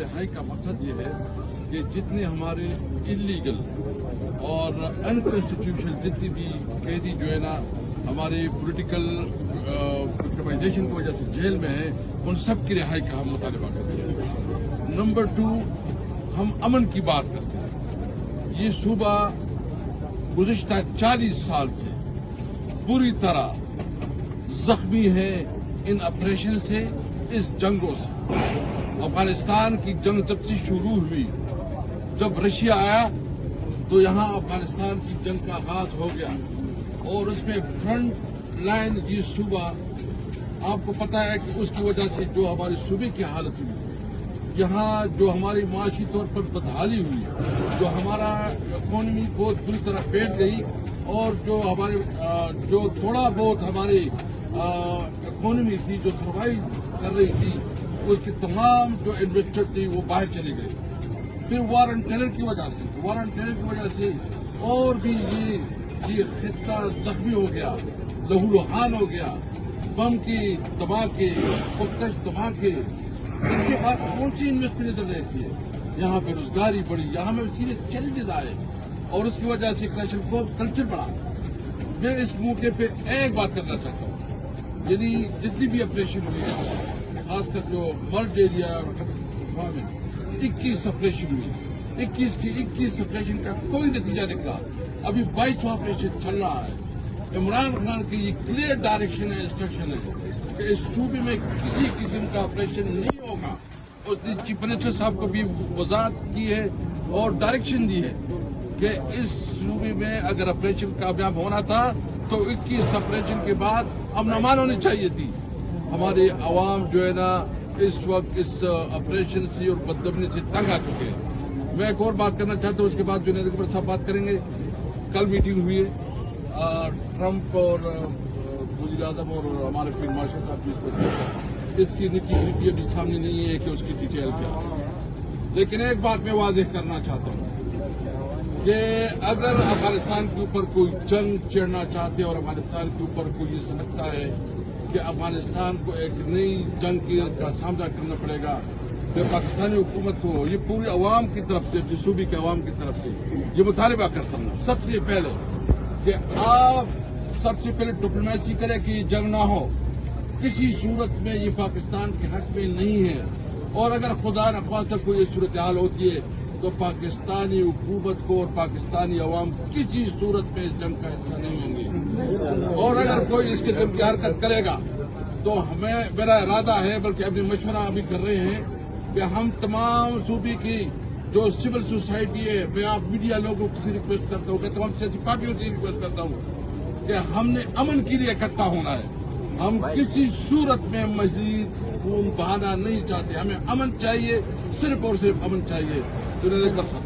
रिहाई का मकसद ये है कि जितने हमारे इलीगल और अनकॉन्स्टिट्यूशनल जितनी भी कैदी जो है ना हमारे पॉलिटिकल विक्टिमाइजेशन की वजह से जेल में है, उन सब की रिहाई का हम मुतालबा करते हैं। नंबर 2, हम अमन की बात करते हैं। ये सूबा गुज़िश्ता 40 साल से पूरी तरह जख्मी है इन ऑपरेशन से, इस जंगों से। अफगानिस्तान की जंग जब से शुरू हुई, जब रशिया आया तो यहाँ अफगानिस्तान की जंग का आगाज हो गया और उसमें फ्रंट लाइन ये सूबा, आपको पता है कि उसकी वजह से जो हमारे सूबे की हालत हुई, यहाँ जो हमारी माशी तौर पर बदहाली हुई, जो हमारा इकोनॉमी बहुत बुरी तरह बैठ गई और जो हमारे जो थोड़ा बहुत हमारी इकोनॉमी थी जो सर्वाइव कर रही थी, उसके तमाम जो इन्वेस्टर थे वो बाहर चले गए। फिर वार एंड टेरर की वजह से और भी ये खित्ता जख्मी हो गया, लहूलुहान हो गया, बम की धमाके, पुख्तश धमाके। इसके बाद कौन सी इन्वेस्टमेंट नजर रहती है? यहाँ बेरोजगारी बढ़ी, यहाँ में सीरियस चैलेंजेस आए और उसकी वजह से कल्चर बढ़ा। मैं इस मौके पे एक बात करना चाहता हूँ, यदि जितनी भी ऑपरेशन हुई है, खासकर जो मर्ड एरिया में 21 ऑपरेशन हुई, 21 ऑपरेशन का कोई नतीजा निकला। अभी 22 ऑपरेशन चल रहा है। इमरान खान की ये क्लियर डायरेक्शन है, इंस्ट्रक्शन है कि इस सूबे में किसी किस्म का ऑपरेशन नहीं होगा। और चीफ मिनिस्टर साहब को भी वजाहत की है और डायरेक्शन दी है कि इस सूबे में अगर ऑपरेशन कामयाब होना था तो 21 ऑपरेशन के बाद अमन होनी चाहिए थी। हमारे अवाम जो है ना इस वक्त इस ऑपरेशन से और बदअमनी से तंग आ चुके हैं। मैं एक और बात करना चाहता हूँ, उसके बाद जुनैद अकबर साहब बात करेंगे। कल मीटिंग हुई है ट्रंप और वज़ीर आज़म और हमारे फील्ड मार्शल साहब की, इसकी निकी अभी सामने नहीं है कि उसकी डिटेल क्या है। लेकिन एक बात मैं वाज़ेह करना चाहता हूँ कि अगर अफगानिस्तान के ऊपर कोई जंग छेड़ना चाहते और अफगानिस्तान के ऊपर कोई ये समझता है कि अफगानिस्तान को एक नई जंग का सामना करना पड़ेगा, तो पाकिस्तानी हुकूमत को ये पूरी अवाम की तरफ से, सूबे के अवाम की तरफ से ये मुतालबा करता हूँ सबसे पहले कि आप सबसे पहले डिप्लोमेसी करें कि जंग ना हो। किसी सूरत में ये पाकिस्तान के हक में नहीं है और अगर खुदा न ख्वास्ता कोई ये सूरत हाल होती है तो पाकिस्तानी हुकूमत को और पाकिस्तानी अवाम किसी सूरत में इस जंग का हिस्सा नहीं होंगे। और अगर कोई इस किस्म की हरकत करेगा तो मेरा इरादा है, बल्कि अभी मशवरा अभी कर रहे हैं कि हम तमाम सूबे की जो सिविल सोसाइटी है, मैं आप मीडिया लोगों से रिक्वेस्ट करता हूँ, कि तमाम सियासी पार्टियों से रिक्वेस्ट करता हूँ कि हमने अमन के लिए इकट्ठा होना है। हम किसी सूरत में मजीद खून बहाना नहीं चाहते, हमें अमन चाहिए, सिर्फ और सिर्फ अमन चाहिए। जुनैद अकबर साहब।